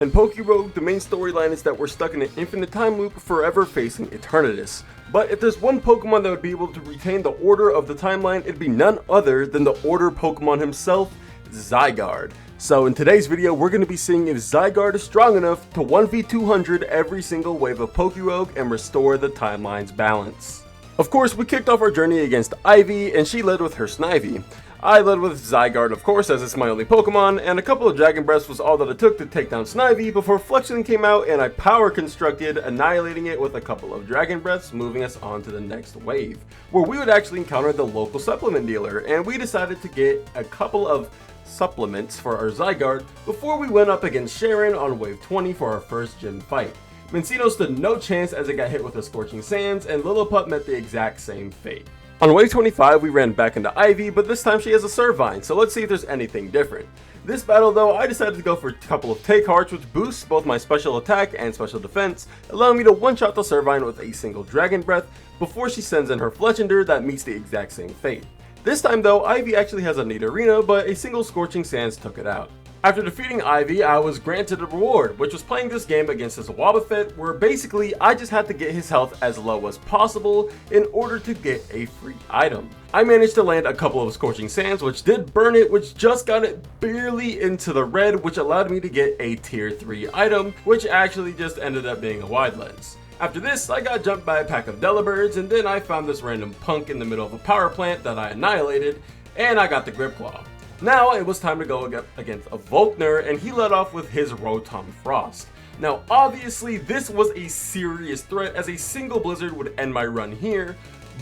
In Pokerogue, the main storyline is that we're stuck in an infinite time loop forever facing Eternatus. But if there's one Pokemon that would be able to retain the order of the timeline, it'd be none other than the Order Pokemon himself, Zygarde. So in today's video, we're going to be seeing if Zygarde is strong enough to 1v200 every single wave of Pokerogue and restore the timeline's balance. Of course, we kicked off our journey against Ivy, and she led with her Snivy. I led with Zygarde, of course, as it's my only Pokemon, and a couple of Dragon Breaths was all that it took to take down Snivy before Flexion came out and I power constructed, annihilating it with a couple of Dragon Breaths, moving us on to the next wave, where we would actually encounter the local supplement dealer, and we decided to get a couple of supplements for our Zygarde before we went up against Sharon on wave 20 for our first gym fight. Mencino stood no chance as it got hit with the Scorching Sands, and Lillipup met the exact same fate. On wave 25, we ran back into Ivy, but this time she has a Servine, so let's see if there's anything different. This battle though, I decided to go for a couple of Take Hearts, which boosts both my special attack and special defense, allowing me to one-shot the Servine with a single Dragon Breath before she sends in her Fletchender that meets the exact same fate. This time though, Ivy actually has a Nidorino, but a single Scorching Sands took it out. After defeating Ivy, I was granted a reward, which was playing this game against his Wobbuffet, where basically I just had to get his health as low as possible in order to get a free item. I managed to land a couple of Scorching Sands, which did burn it, which just got it barely into the red, which allowed me to get a tier 3 item, which actually just ended up being a Wide Lens. After this, I got jumped by a pack of Delibirds, and then I found this random punk in the middle of a power plant that I annihilated, and I got the Grip Claw. Now it was time to go against a Volkner, and he led off with his Rotom Frost. Now obviously this was a serious threat, as a single Blizzard would end my run here,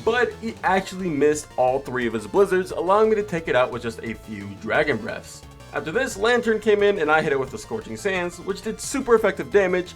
but he actually missed all 3 of his Blizzards, allowing me to take it out with just a few Dragon Breaths. After this, Lantern came in and I hit it with the Scorching Sands, which did super effective damage,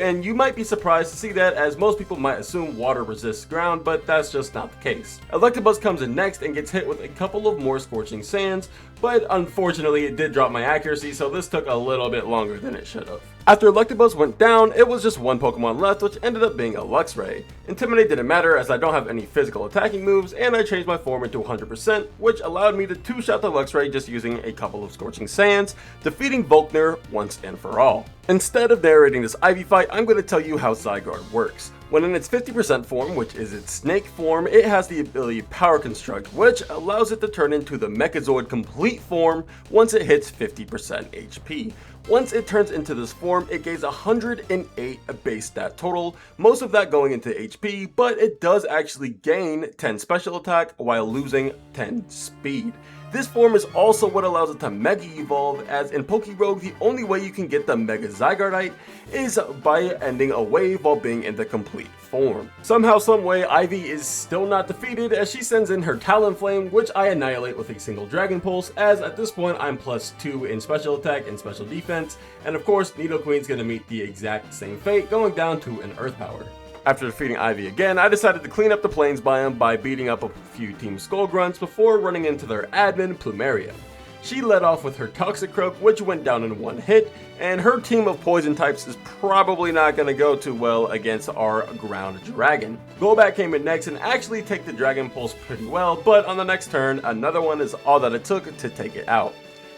and you might be surprised to see that, as most people might assume water resists ground, but that's just not the case. Electabuzz comes in next and gets hit with a couple of more Scorching Sands, but unfortunately it did drop my accuracy, so this took a little bit longer than it should have. After Electabuzz went down, it was just one Pokemon left, which ended up being a Luxray. Intimidate didn't matter, as I don't have any physical attacking moves, and I changed my form into 100%, which allowed me to two-shot the Luxray just using a couple of Scorching Sands, defeating Volkner once and for all. Instead of narrating this Ivy fight, I'm going to tell you how Zygarde works. When in its 50% form, which is its snake form, it has the ability Power Construct, which allows it to turn into the Megazord complete form once it hits 50% HP. Once it turns into this form, it gains 108 base stat total, most of that going into HP, but it does actually gain 10 special attack while losing 10 speed. This form is also what allows it to Mega Evolve, as in Pokerogue, the only way you can get the Mega Zygardite is by ending a wave while being in the complete form. Somehow, someway, Ivy is still not defeated, as she sends in her Talonflame, which I annihilate with a single Dragon Pulse, as at this point I'm +2 in special attack and special defense, and of course Nidoqueen's gonna meet the exact same fate, going down to an Earth Power. After defeating Ivy again, I decided to clean up the plains biome by beating up a few Team Skull Grunts before running into their admin, Plumeria. She led off with her Toxicroak, which went down in one hit, and her team of poison types is probably not going to go too well against our ground dragon. Golbat came in next and actually took the Dragon Pulse pretty well, but on the next turn, another one is all that it took to take it out.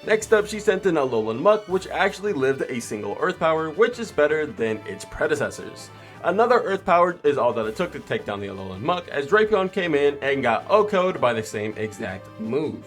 Next up, she sent in a Alolan Muck, which actually lived a single Earth Power, which is better than its predecessors. Another Earth Power is all that it took to take down the Alolan Muck, as Drapion came in and got OHKO'd by the same exact move.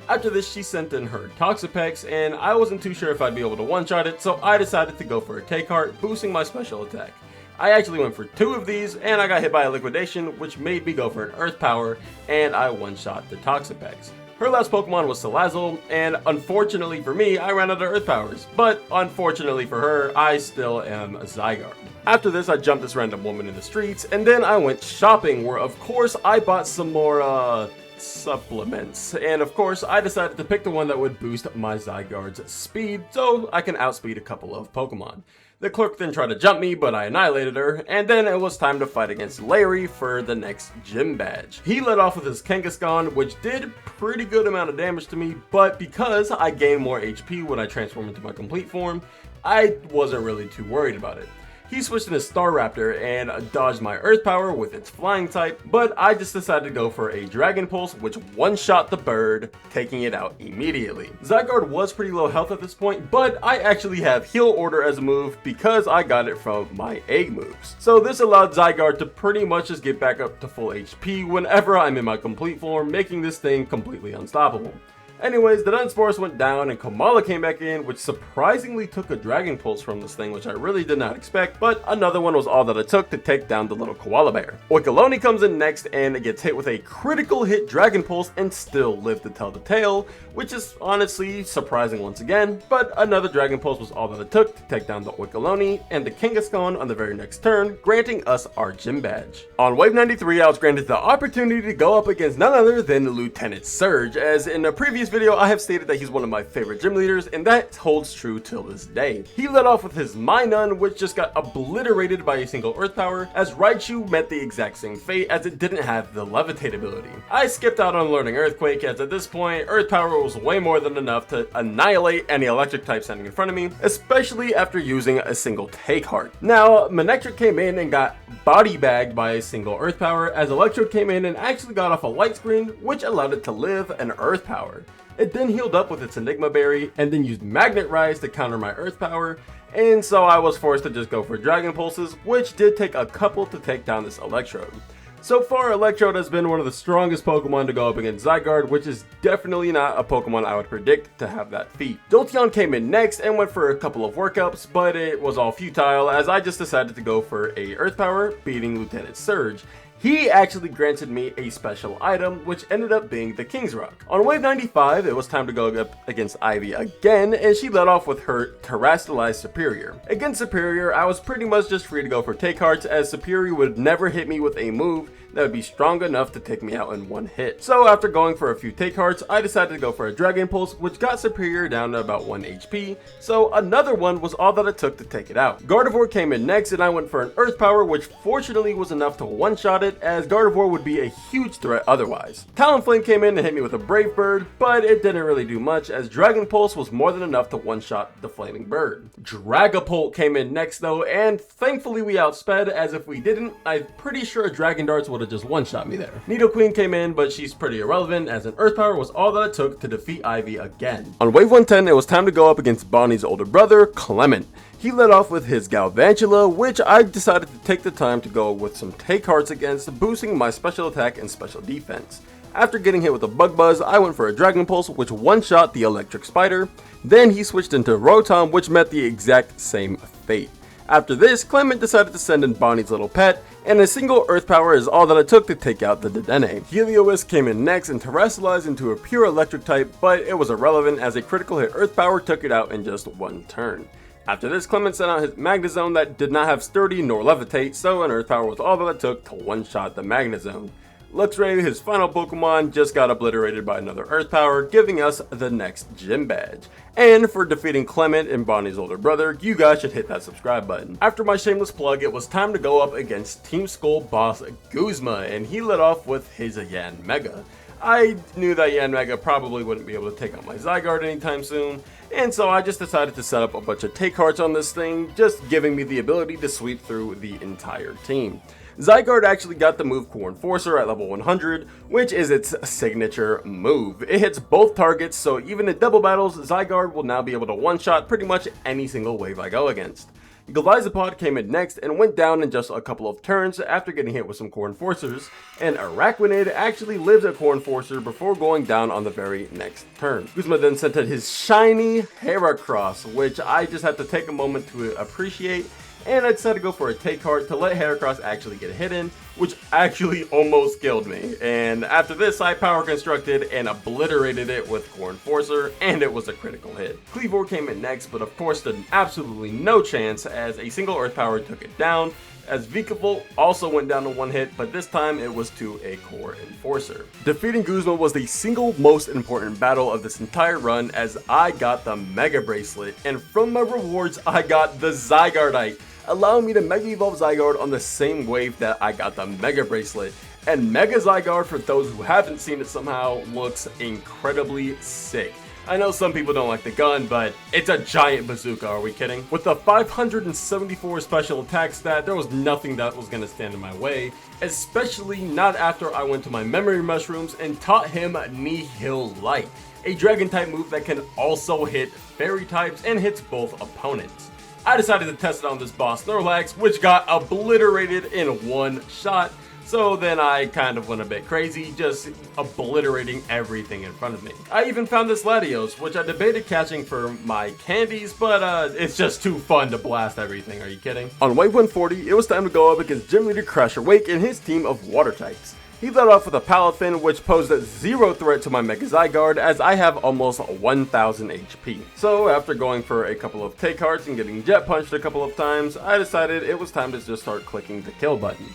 After this, she sent in her Toxapex, and I wasn't too sure if I'd be able to one-shot it, so I decided to go for a Take Heart, boosting my special attack. I actually went for 2 of these, and I got hit by a Liquidation, which made me go for an Earth Power, and I one-shot the Toxapex. Her last Pokemon was Salazzle, and unfortunately for me, I ran out of Earth Powers, but unfortunately for her, I still am a Zygarde. After this, I jumped this random woman in the streets, and then I went shopping, where of course I bought some more supplements, and of course I decided to pick the one that would boost my Zygarde's speed, so I can outspeed a couple of Pokemon. The clerk then tried to jump me, but I annihilated her, and then it was time to fight against Larry for the next gym badge. He led off with his Kangaskhan, which did pretty good amount of damage to me, but because I gained more HP when I transformed into my complete form, I wasn't really too worried about it. He switched into Staraptor and dodged my Earth Power with its flying type, but I just decided to go for a Dragon Pulse, which one-shot the bird, taking it out immediately. Zygarde was pretty low health at this point, but I actually have Heal Order as a move because I got it from my egg moves. So this allowed Zygarde to pretty much just get back up to full HP whenever I'm in my complete form, making this thing completely unstoppable. Anyways, the Dunsparce went down and Kamala came back in, which surprisingly took a Dragon Pulse from this thing, which I really did not expect, but another one was all that it took to take down the little koala bear. Oikoloni comes in next and it gets hit with a critical hit Dragon Pulse and still lived to tell the tale, which is honestly surprising once again, but another Dragon Pulse was all that it took to take down the Oikoloni and the Kangaskhan on the very next turn, granting us our gym badge. On wave 93, I was granted the opportunity to go up against none other than Lieutenant Serge, as in a previous video I have stated that he's one of my favorite gym leaders, and that holds true till this day. He led off with his Minun, which just got obliterated by a single Earth Power, as Raichu met the exact same fate as it didn't have the Levitate ability. I skipped out on learning Earthquake, as at this point Earth Power was way more than enough to annihilate any electric type standing in front of me, especially after using a single Take Heart. Now Manectric came in and got body bagged by a single Earth Power, as Electrode came in and actually got off a Light Screen, which allowed it to live an Earth Power. It then healed up with its Enigma Berry and then used Magnet Rise to counter my Earth Power, and so I was forced to just go for Dragon Pulses, which did take a couple to take down this Electrode. So far, Electrode has been one of the strongest Pokemon to go up against Zygarde, which is definitely not a Pokemon I would predict to have that feat. Jolteon came in next and went for a couple of workups, but it was all futile as I just decided to go for a Earth Power, beating Lieutenant Serge. He actually granted me a special item, which ended up being the King's Rock. On wave 95, it was time to go up against Ivy again, and she led off with her Terastallized Superior. Against Superior, I was pretty much just free to go for Take Hearts, as Superior would never hit me with a move that would be strong enough to take me out in one hit. So after going for a few Take Hearts, I decided to go for a Dragon Pulse, which got Superior down to about 1 HP, so another one was all that it took to take it out. Gardevoir came in next and I went for an Earth Power, which fortunately was enough to one-shot it, as Gardevoir would be a huge threat otherwise. Talonflame came in and hit me with a Brave Bird, but it didn't really do much, as Dragon Pulse was more than enough to one-shot the Flaming Bird. Dragapult came in next though, and thankfully we outsped, as if we didn't, I'm pretty sure a Dragon Darts would have just one-shot me there. Nidoqueen came in, but she's pretty irrelevant, as an Earth Power was all that it took to defeat Ivy again. On wave 110, it was time to go up against Bonnie's older brother, Clement. He led off with his Galvantula, which I decided to take the time to go with some Take Hearts against, boosting my special attack and special defense. After getting hit with a Bug Buzz, I went for a Dragon Pulse, which one-shot the Electric Spider. Then he switched into Rotom, which met the exact same fate. After this, Clement decided to send in Bonnie's little pet, and a single Earth Power is all that it took to take out the Dedenne. Helios came in next and Terastallized into a pure Electric type, but it was irrelevant as a critical hit Earth Power took it out in just one turn. After this, Clement sent out his Magnezone that did not have Sturdy nor Levitate, so an Earth Power was all that it took to one-shot the Magnezone. Luxray, his final Pokemon, just got obliterated by another Earth Power, giving us the next gym badge. And for defeating Clement and Bonnie's older brother, you guys should hit that subscribe button. After my shameless plug, it was time to go up against Team Skull boss Guzma, and he led off with his Yanmega. I knew that Yanmega probably wouldn't be able to take out my Zygarde anytime soon, and so I just decided to set up a bunch of Take Hearts on this thing, just giving me the ability to sweep through the entire team. Zygarde actually got the move Core Enforcer at level 100, which is its signature move. It hits both targets, so even in double battles, Zygarde will now be able to one-shot pretty much any single wave I go against. Galizapod came in next and went down in just a couple of turns after getting hit with some Core Enforcers, and Araquanid actually lives a Core Enforcer before going down on the very next turn. Guzma then sent out his shiny Heracross, which I just had to take a moment to appreciate, and I decided to go for a Take Heart to let Heracross actually get a hit in, which actually almost killed me. And after this, I Power Constructed and obliterated it with Core Enforcer, and it was a critical hit. Kleavor came in next, but of course stood absolutely no chance as a single Earth Power took it down, as Vikavolt also went down to one hit, but this time it was to a Core Enforcer. Defeating Guzma was the single most important battle of this entire run, as I got the Mega Bracelet, and from my rewards I got the Zygarde, allowing me to Mega Evolve Zygarde on the same wave that I got the Mega Bracelet. And Mega Zygarde, for those who haven't seen it somehow, looks incredibly sick. I know some people don't like the gun, but it's a giant bazooka, are we kidding? With the 574 special attack stat, there was nothing that was going to stand in my way, especially not after I went to my memory mushrooms and taught him Nihil Light, a dragon type move that can also hit fairy types and hits both opponents. I decided to test it on this boss Snorlax, which got obliterated in one shot. So then I kind of went a bit crazy, just obliterating everything in front of me. I even found this Latios, which I debated catching for my candies, but it's just too fun to blast everything, are you kidding? On wave 140, it was time to go up against Gym Leader Crasher Wake and his team of water types. He led off with a Palafin, which posed zero threat to my Mega Zygarde, as I have almost 1000 HP. So after going for a couple of take hearts and getting jet punched a couple of times, I decided it was time to just start clicking the kill button.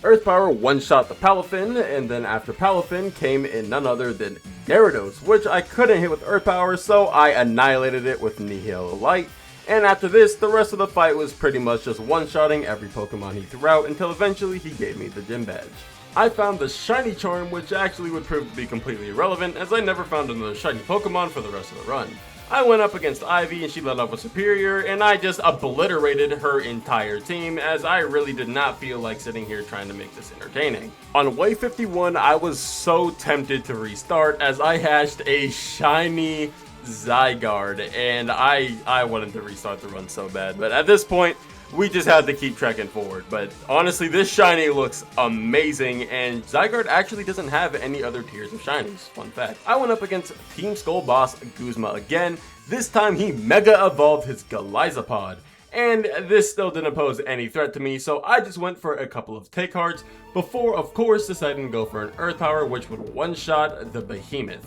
Earth Power one-shot the Palafin, and then after Palafin came in none other than Gyarados, which I couldn't hit with Earth Power, so I annihilated it with Nihil Light. And after this, the rest of the fight was pretty much just one-shotting every Pokemon he threw out until eventually he gave me the gym badge. I found the shiny charm, which actually would prove to be completely irrelevant, as I never found another shiny Pokemon for the rest of the run. I went up against Ivy and she led off with Superior, and I just obliterated her entire team, as I really did not feel like sitting here trying to make this entertaining. On wave 51, I was so tempted to restart, as I hatched a shiny Zygarde, and I wanted to restart the run so bad, but at this point, we just had to keep trekking forward. But honestly, this shiny looks amazing, and Zygarde actually doesn't have any other tiers of shinies. Fun fact. I went up against Team Skull boss Guzma again. This time he mega evolved his Galizapod, and this still didn't pose any threat to me, so I just went for a couple of take hearts before, of course, deciding to go for an Earth Power, which would one-shot the Behemoth.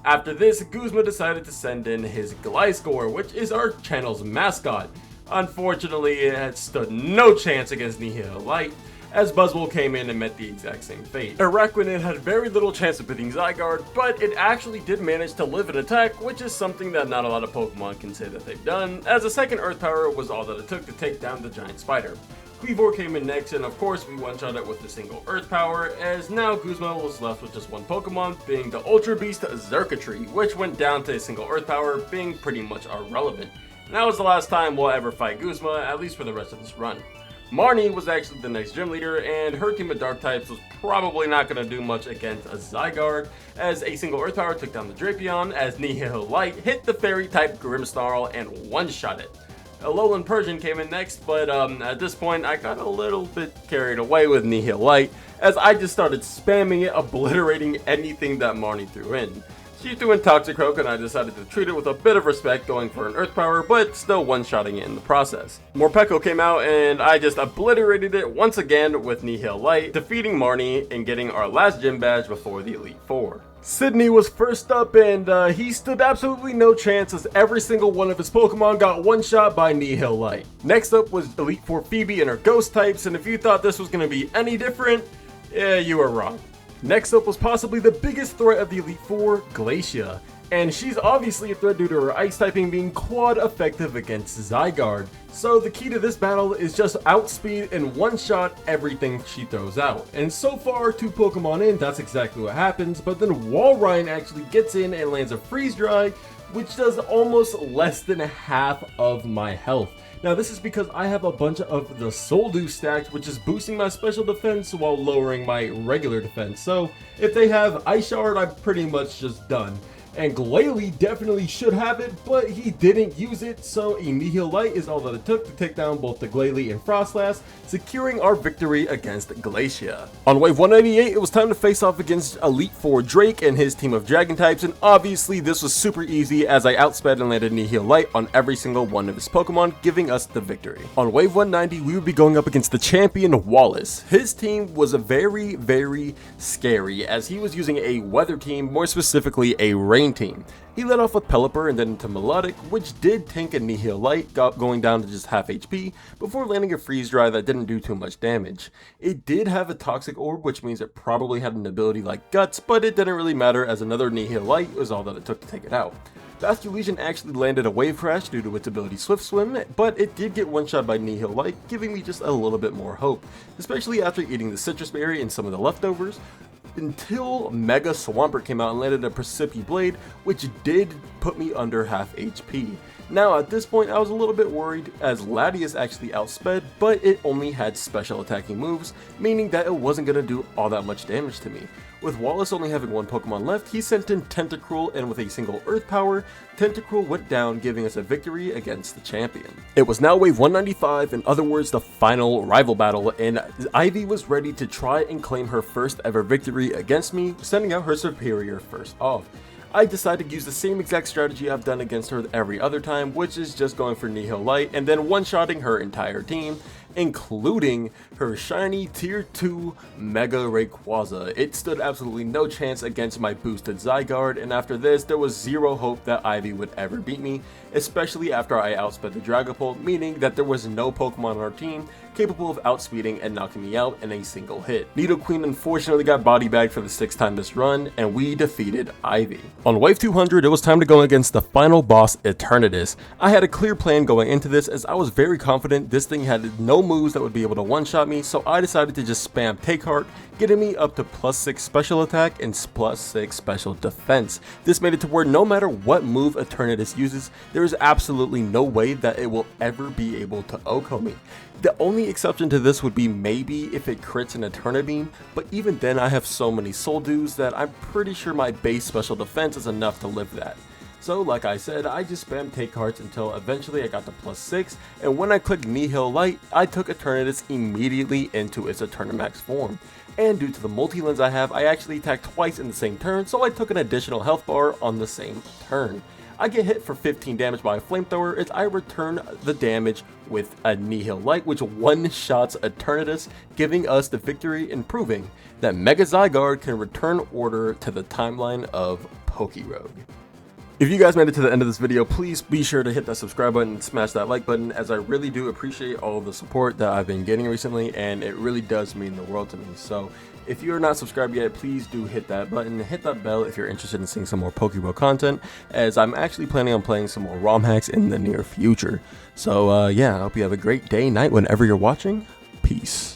After this, Guzma decided to send in his Gliscor, which is our channel's mascot. Unfortunately, it had stood no chance against Nihil Light, as Buzzwole came in and met the exact same fate. Araquanid had very little chance of beating Zygarde, but it actually did manage to live an attack, which is something that not a lot of Pokemon can say that they've done, as a second Earth Power was all that it took to take down the giant spider. Quivor came in next, and of course we one-shot it with a single Earth Power, as now Guzma was left with just one Pokemon, being the Ultra Beast Xurkitree, which went down to a single Earth Power, being pretty much irrelevant. And that was the last time we'll ever fight Guzma, at least for the rest of this run. Marnie was actually the next gym leader, and her team of dark types was probably not going to do much against a Zygarde, as a single Earth Power took down the Drapion, as Nihil Light hit the fairy type Grimmsnarl and one-shot it. Alolan Persian came in next, but at this point I got a little bit carried away with Nihil Light, as I just started spamming it, obliterating anything that Marnie threw in. She threw in Toxicroak, and I decided to treat it with a bit of respect, going for an Earth Power, but still one-shotting it in the process. Morpeko came out, and I just obliterated it once again with Nihil Light, defeating Marnie and getting our last gym badge before the Elite Four. Sydney was first up, and he stood absolutely no chance, as every single one of his Pokemon got one-shot by Nihil Light. Next up was Elite Four Phoebe and her ghost types, and if you thought this was going to be any different, you were wrong. Next up was possibly the biggest threat of the Elite Four, Glacia, and she's obviously a threat due to her ice typing being quad effective against Zygarde. So the key to this battle is just outspeed and one-shot everything she throws out. And so far, 2 Pokemon in, that's exactly what happens, but then Walrein actually gets in and lands a Freeze Dry, which does almost less than half of my health. Now this is because I have a bunch of the Soldew stacked, which is boosting my special defense while lowering my regular defense. So if they have Ice Shard, I'm pretty much just done. And Glalie definitely should have it, but he didn't use it, so a Nihil Light is all that it took to take down both the Glalie and Frostlass, securing our victory against Glacia. On wave 198, it was time to face off against Elite Four Drake and his team of Dragon types, and obviously this was super easy, as I outsped and landed Nihil Light on every single one of his Pokemon, giving us the victory. On wave 190, we would be going up against the champion Wallace. His team was very, very scary, as he was using a weather team, more specifically a rain team. He led off with Pelipper and then into Melodic, which did tank a Nihil Light, going down to just half HP, before landing a Freeze Dry that didn't do too much damage. It did have a Toxic Orb, which means it probably had an ability like Guts, but it didn't really matter, as another Nihil Light was all that it took to take it out. Vasculegion actually landed a Wave Crash due to its ability Swift Swim, but it did get one-shot by Nihil Light, giving me just a little bit more hope, especially after eating the Citrus Berry and some of the leftovers. until Mega Swampert came out and landed a Precipity Blade, which did put me under half HP. Now at this point I was a little bit worried as Latias actually outsped, but it only had special attacking moves, meaning that it wasn't going to do all that much damage to me. With Wallace only having one Pokemon left, he sent in Tentacruel, and with a single Earth Power, Tentacruel went down, giving us a victory against the champion. It was now wave 195, in other words the final rival battle, and Ivy was ready to try and claim her first ever victory against me, sending out her superior first off. I decided to use the same exact strategy I've done against her every other time, which is just going for Nihil Light and then one-shotting her entire team, including her shiny tier 2 Mega Rayquaza. It stood absolutely no chance against my boosted Zygarde, and after this there was zero hope that Ivy would ever beat me, especially after I outsped the Dragapult, meaning that there was no Pokemon on our team capable of outspeeding and knocking me out in a single hit. Nidoqueen unfortunately got body bagged for the 6th time this run, and we defeated Ivy. On wave 200, it was time to go against the final boss, Eternatus. I had a clear plan going into this as I was very confident this thing had no moves that would be able to one-shot me, so I decided to just spam Take Heart, getting me up to +6 special attack and +6 special defense. This made it to where no matter what move Eternatus uses, there is absolutely no way that it will ever be able to OHKO me. The only exception to this would be maybe if it crits an Eterna Beam, but even then I have so many Soul Dews that I'm pretty sure my base special defense is enough to live that. So like I said, I just spammed Take Hearts until eventually I got to +6, and when I clicked Nihil Light, I took Eternatus immediately into its Eternamax form. And due to the multi-lens I have, I actually attacked twice in the same turn, so I took an additional health bar on the same turn. I get hit for 15 damage by a flamethrower as I return the damage with a Nihil Light, which one-shots Eternatus, giving us the victory and proving that Mega Zygarde can return order to the timeline of Pokerogue. If you guys made it to the end of this video, please be sure to hit that subscribe button and smash that like button, as I really do appreciate all of the support that I've been getting recently, and it really does mean the world to me. So if you're not subscribed yet, please do hit that button, hit that bell if you're interested in seeing some more Pokerogue content, as I'm actually planning on playing some more ROM hacks in the near future. So yeah, I hope you have a great day, night, whenever you're watching. Peace.